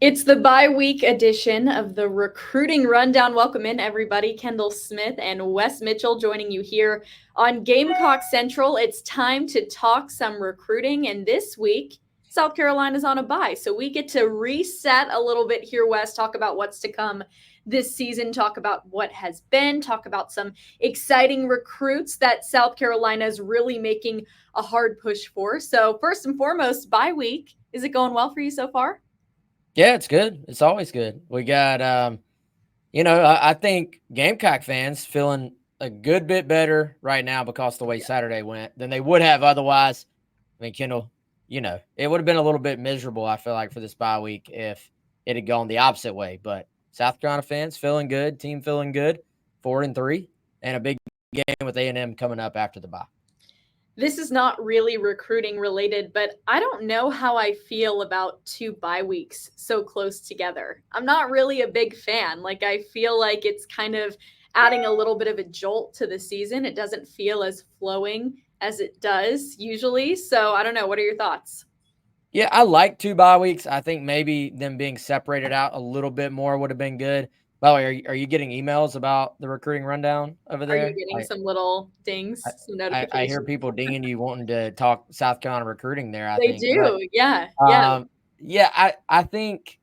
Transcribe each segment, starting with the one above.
It's the bye-week edition of the Recruiting Rundown. Welcome in, everybody. Kendall Smith and Wes Mitchell joining you here on Gamecock Central. It's time to talk some recruiting, and this week, South Carolina's on a bye, so we get to reset a little bit here, Wes, talk about what's to come this season, talk about what has been, talk about some exciting recruits that South Carolina is really making a hard push for. So first and foremost, bye week. Is it going well for you so far? Yeah, it's good. It's always good. We got, I think Gamecock fans feeling a good bit better right now because the way Saturday went than they would have otherwise. I mean, Kendall, it would have been a little bit miserable, I feel like, for this bye week if it had gone the opposite way. But South Carolina fans feeling good, team feeling good, 4-3, and a big game with A&M coming up after the bye. This is not really recruiting related, but I don't know how I feel about two bye weeks so close together. I'm not really a big fan. Like, I feel like it's kind of adding a little bit of a jolt to the season. It doesn't feel as flowing as it does usually. So I don't know. What are your thoughts? Yeah, I like 2 bye weeks. I think maybe them being separated out a little bit more would have been good. By the way, are you getting emails about the recruiting rundown over Are you there? getting some little dings, I some I hear notifications? people dinging you wanting to talk South Carolina recruiting there, I They think. But, do. Yeah. Yeah. yeah, I think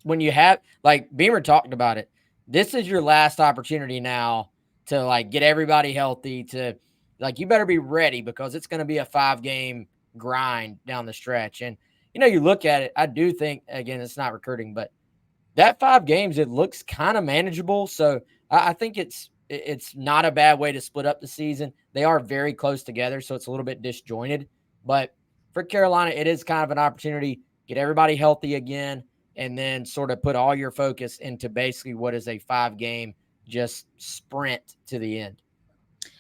when you have like Beamer talked about it, this is your last opportunity now to like get everybody healthy to like you better be ready because it's going to be a 5-game grind down the stretch. And you look at it, I do think again it's not recruiting, but that 5 games it looks kind of manageable. So I think it's not a bad way to split up the season. They are very close together, so it's a little bit disjointed. But for Carolina, it is kind of an opportunity get everybody healthy again, and then sort of put all your focus into basically what is a 5-game just sprint to the end.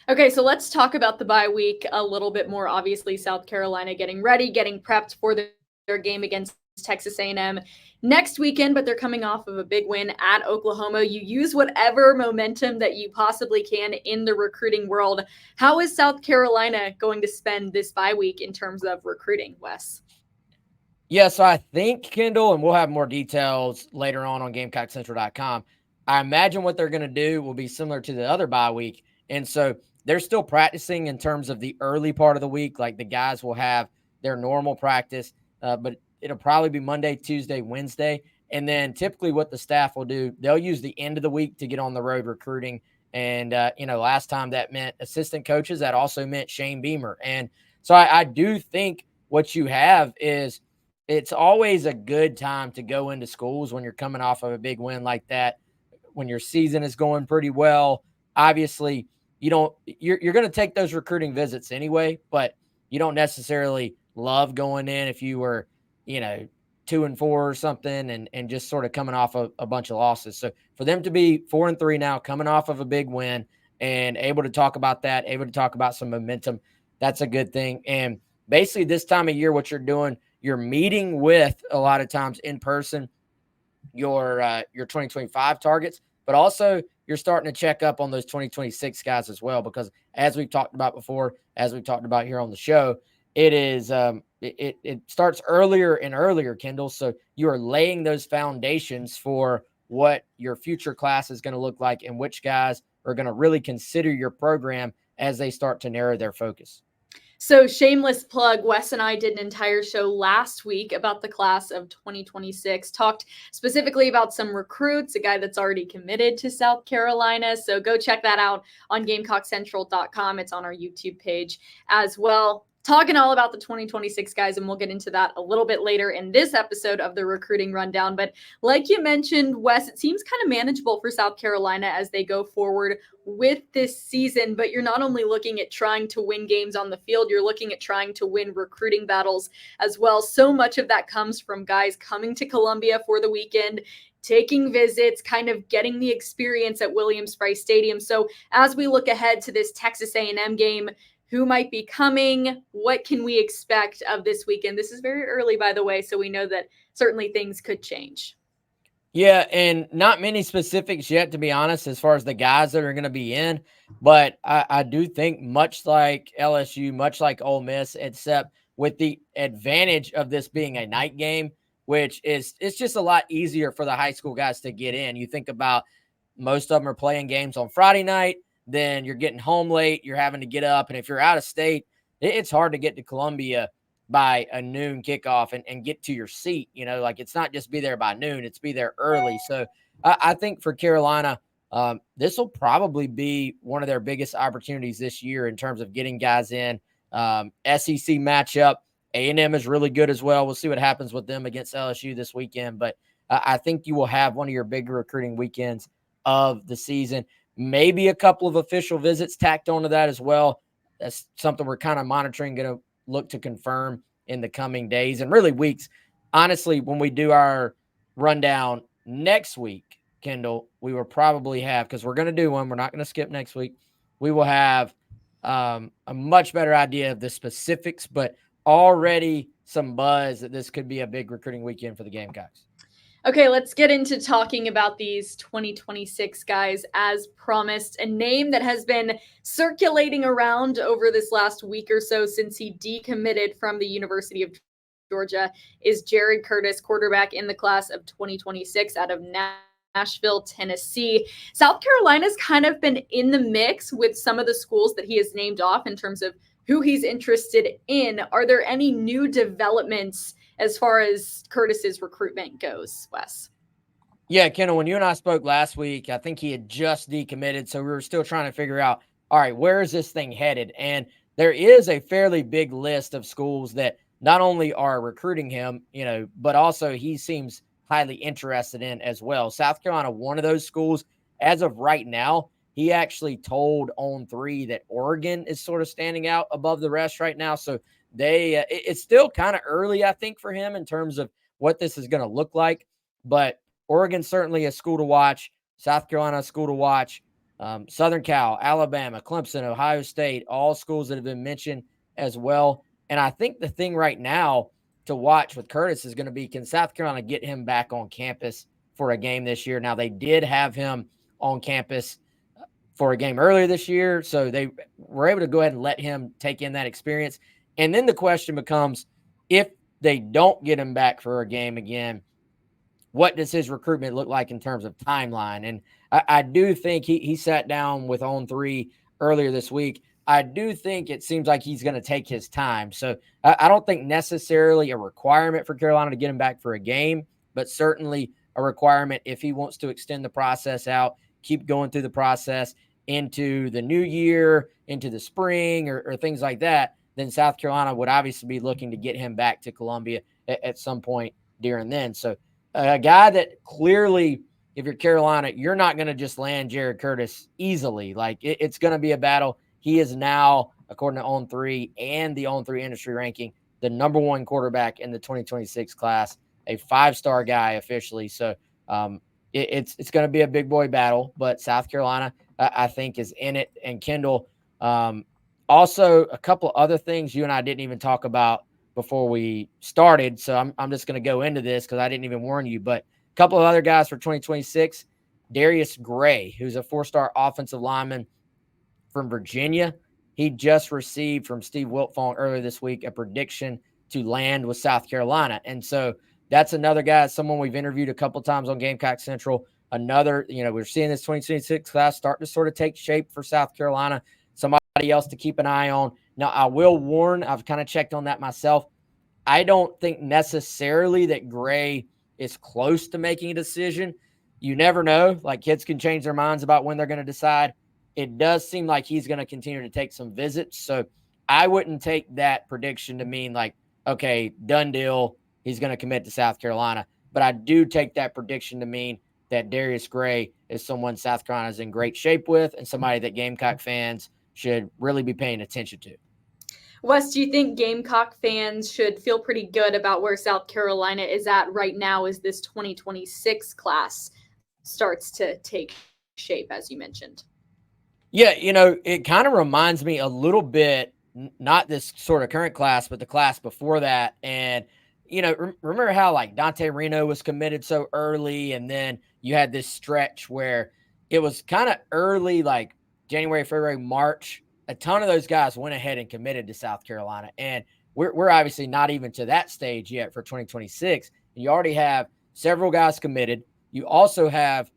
Okay, so let's talk about the bye week a little bit more. Obviously, South Carolina getting ready, getting prepped for their game against Texas A&M next weekend, but they're coming off of a big win at Oklahoma. You use whatever momentum that you possibly can in the recruiting world. How is South Carolina going to spend this bye week in terms of recruiting, Wes? Yeah, so I think Kendall, and we'll have more details later on GamecockCentral.com. I imagine what they're going to do will be similar to the other bye week. And so they're still practicing in terms of the early part of the week. Like the guys will have their normal practice, but it'll probably be Monday, Tuesday, Wednesday. And then typically what the staff will do, they'll use the end of the week to get on the road recruiting. And, last time that meant assistant coaches. That also meant Shane Beamer. And so I do think what you have is it's always a good time to go into schools when you're coming off of a big win like that, when your season is going pretty well. Obviously, you're going to take those recruiting visits anyway, but you don't necessarily love going in if you were, 2-4 or something and just sort of coming off a bunch of losses. So for them to be 4-3 now, coming off of a big win and able to talk about that, able to talk about some momentum, that's a good thing. And basically this time of year, what you're doing, you're meeting with a lot of times in person your 2025 targets, but also you're starting to check up on those 2026 guys as well, because as we've talked about before, as we've talked about here on the show, it is it starts earlier and earlier, Kendall. So you are laying those foundations for what your future class is going to look like and which guys are going to really consider your program as they start to narrow their focus. So, shameless plug, Wes and I did an entire show last week about the class of 2026, talked specifically about some recruits, a guy that's already committed to South Carolina. So, go check that out on GamecockCentral.com. It's on our YouTube page as well. Talking all about the 2026 guys, and we'll get into that a little bit later in this episode of the recruiting rundown. But like you mentioned, Wes, it seems kind of manageable for South Carolina as they go forward with this season, but you're not only looking at trying to win games on the field, you're looking at trying to win recruiting battles as well. So much of that comes from guys coming to Columbia for the weekend, taking visits, kind of getting the experience at Williams-Brice Stadium. So as we look ahead to this Texas A&M game, who might be coming? What can we expect of this weekend? This is very early, by the way, so we know that certainly things could change. Yeah, and not many specifics yet, to be honest, as far as the guys that are going to be in. But I do think much like LSU, much like Ole Miss, except with the advantage of this being a night game, which is it's just a lot easier for the high school guys to get in. You think about most of them are playing games on Friday night, then you're getting home late, you're having to get up, and if you're out of state, it's hard to get to Columbia by a noon kickoff and get to your seat. Like it's not just be there by noon, it's be there early. So I think for Carolina, this will probably be one of their biggest opportunities this year in terms of getting guys in. SEC matchup, A&M is really good as well. We'll see what happens with them against LSU this weekend, but I think you will have one of your bigger recruiting weekends of the season. Maybe a couple of official visits tacked onto that as well. That's something we're kind of monitoring, going to look to confirm in the coming days and really weeks. Honestly, when we do our rundown next week, Kendall, we will probably have, because we're going to do one, we're not going to skip next week. We will have a much better idea of the specifics, but already some buzz that this could be a big recruiting weekend for the Gamecocks. Okay, let's get into talking about these 2026 guys as promised. A name that has been circulating around over this last week or so since he decommitted from the University of Georgia is Jared Curtis, quarterback in the class of 2026 out of Nashville, Tennessee. South Carolina's kind of been in the mix with some of the schools that he has named off in terms of who he's interested in. Are there any new developments as far as Curtis's recruitment goes, Wes? Yeah, Kendall, when you and I spoke last week, I think he had just decommitted. So we were still trying to figure out, all right, where is this thing headed? And there is a fairly big list of schools that not only are recruiting him, but also he seems highly interested in as well. South Carolina, one of those schools. As of right now, he actually told On3 that Oregon is sort of standing out above the rest right now. So it's still kind of early, I think, for him in terms of what this is going to look like. But Oregon's certainly a school to watch. South Carolina, a school to watch. Southern Cal, Alabama, Clemson, Ohio State, all schools that have been mentioned as well. And I think the thing right now to watch with Curtis is going to be, can South Carolina get him back on campus for a game this year? Now, they did have him on campus for a game earlier this year, so they were able to go ahead and let him take in that experience. And then the question becomes, if they don't get him back for a game again, what does his recruitment look like in terms of timeline? And I do think he sat down with On3 earlier this week. I do think it seems like he's going to take his time. So I don't think necessarily a requirement for Carolina to get him back for a game, but certainly a requirement if he wants to extend the process out, keep going through the process into the new year, into the spring or things like that, then South Carolina would obviously be looking to get him back to Columbia at some point during then. So a guy that clearly, if you're Carolina, you're not going to just land Jared Curtis easily. Like it's going to be a battle. He is now, according to On3 and the On3 industry ranking, the number one quarterback in the 2026 class, a 5-star guy officially. So it's going to be a big boy battle, but South Carolina, I think, is in it. And Kendall, also a couple other things you and I didn't even talk about before we started. So I'm just going to go into this because I didn't even warn you, but a couple of other guys for 2026, Darius Gray, who's a 4-star offensive lineman from Virginia. He just received from Steve Wiltfong earlier this week a prediction to land with South Carolina. And so that's another guy, someone we've interviewed a couple times on Gamecock Central. Another, we're seeing this 2026 class start to sort of take shape for South Carolina. Somebody else to keep an eye on. Now, I will warn, I've kind of checked on that myself. I don't think necessarily that Gray is close to making a decision. You never know. Like, kids can change their minds about when they're going to decide. It does seem like he's going to continue to take some visits. So I wouldn't take that prediction to mean like, okay, done deal, he's going to commit to South Carolina. But I do take that prediction to mean that Darius Gray is someone South Carolina is in great shape with and somebody that Gamecock fans should really be paying attention to. Wes, do you think Gamecock fans should feel pretty good about where South Carolina is at right now as this 2026 class starts to take shape, as you mentioned? Yeah, it kind of reminds me a little bit, not this sort of current class, but the class before that. And, remember how like Dante Reno was committed so early, and then you had this stretch where it was kind of early, like January, February, March. A ton of those guys went ahead and committed to South Carolina. And we're obviously not even to that stage yet for 2026. and you already have several guys committed. You also have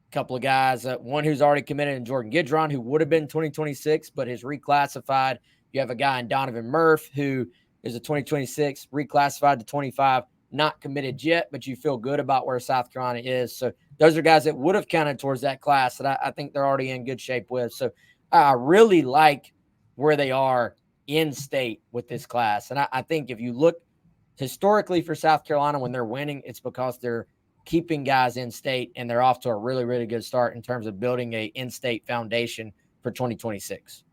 a couple of guys, one who's already committed in Jordan Gidron, who would have been 2026, but is reclassified. You have a guy in Donovan Murph, who is a 2026, reclassified to 25, not committed yet, but you feel good about where South Carolina is. So those are guys that would have counted towards that class that I think they're already in good shape with. So I really like where they are in state with this class. And I think if you look historically for South Carolina, when they're winning, it's because they're keeping guys in state, and they're off to a really, really good start in terms of building a in-state foundation for 2026.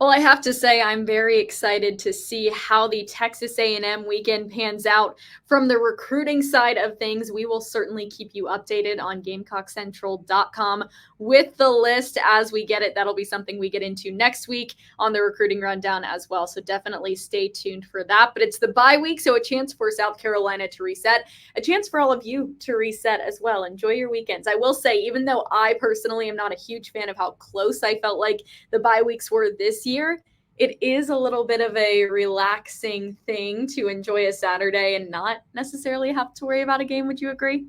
Well, I have to say I'm very excited to see how the Texas A&M weekend pans out. From the recruiting side of things, we will certainly keep you updated on GamecockCentral.com with the list as we get it. That'll be something we get into next week on the recruiting rundown as well. So definitely stay tuned for that. But it's the bye week, so a chance for South Carolina to reset, a chance for all of you to reset as well. Enjoy your weekends. I will say, even though I personally am not a huge fan of how close I felt like the bye weeks were this year, it is a little bit of a relaxing thing to enjoy a Saturday and not necessarily have to worry about a game. Would you agree?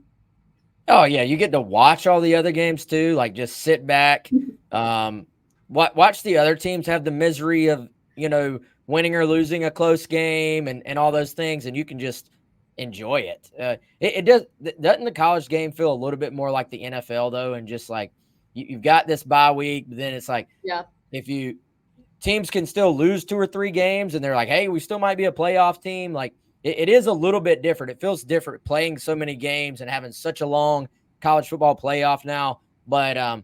Oh yeah, you get to watch all the other games too. Like just sit back, watch the other teams have the misery of winning or losing a close game and all those things, and you can just enjoy it. Doesn't the college game feel a little bit more like the NFL though, and just like you've got this bye week, but then it's like if teams can still lose 2 or 3 games and they're like, hey, we still might be a playoff team. Like it is a little bit different. It feels different playing so many games and having such a long college football playoff now. But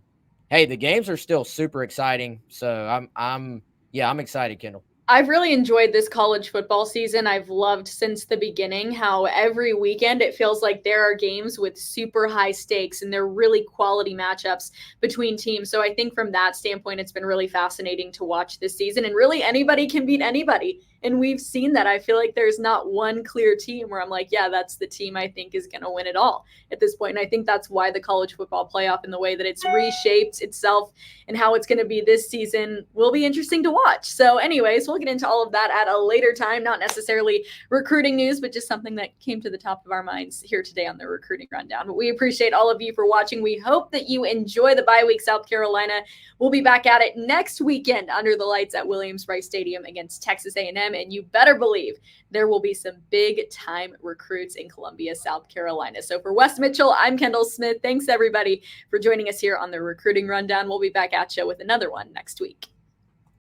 hey, the games are still super exciting. So I'm excited, Kendall. I've really enjoyed this college football season. I've loved since the beginning how every weekend it feels like there are games with super high stakes and they're really quality matchups between teams. So I think from that standpoint, it's been really fascinating to watch this season. And really, anybody can beat anybody. And we've seen that. I feel like there's not one clear team where I'm like, yeah, that's the team I think is going to win it all at this point. And I think that's why the college football playoff and the way that it's reshaped itself and how it's going to be this season will be interesting to watch. So anyways, we'll get into all of that at a later time, not necessarily recruiting news, but just something that came to the top of our minds here today on the recruiting rundown. But we appreciate all of you for watching. We hope that you enjoy the bye week. South Carolina will be back at it next weekend under the lights at Williams-Brice Stadium against Texas A&M. And you better believe there will be some big time recruits in Columbia, South Carolina. So for Wes Mitchell, I'm Kendall Smith. Thanks everybody for joining us here on the recruiting rundown. We'll be back at you with another one next week.